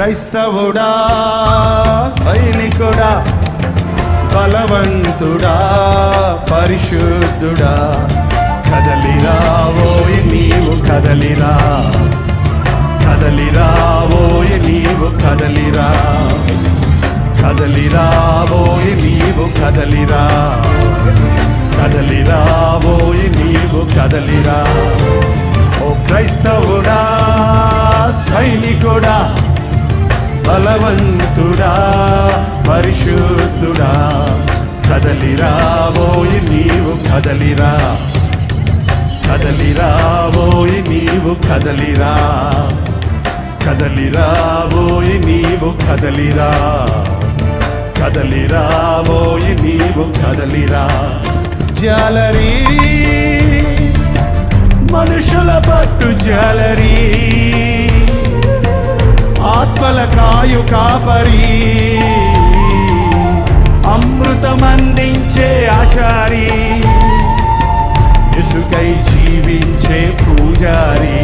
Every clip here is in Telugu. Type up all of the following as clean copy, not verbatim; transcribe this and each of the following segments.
క్రైస్తవుడా సైనికుడా బలవంతుడా పరిశుద్ధుడా కదలిరావోయ్ నీవు కదలిరా కదలిరావోయ్ నీవు కదలిరా కదలిరావోయ్ నీవు కదలిరా కదలిరావోయ్ నీవు కదలిరా ఓ క్రైస్తవుడా సైనికుడా బలవంతుడా పరిశుద్ధుడా కదలిరావోయ్ నీవు కదలిరా కదలిరావోయ్ నీవు కదలిరా కదలిరావోయ్ నీవు కదలిరా కదలిరావోయ్ నీవు కదలిరా జాలరీ మనుషుల పట్టు జాలరీ ఆత్మల కాయు కాపరి అమృతమందించే ఆచారి యేసుకై జీవించే పూజారి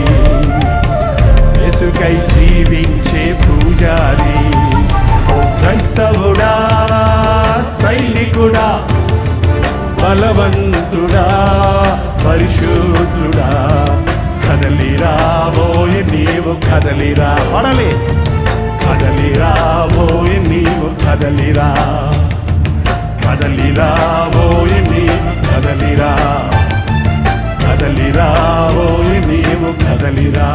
యేసుకై జీవించే పూజారి ఓ క్రైస్తవుడా సైనికుడా బలవంతుడా పరిశుద్ధుడా కదలిరావోయ్ నీవు కదలిరా పడలే కదలిరావోయ్ నీవు కదలిరా కదలిరావోయ్ నీవు కదలిరా కదలిరావోయ్ నీవు కదలిరా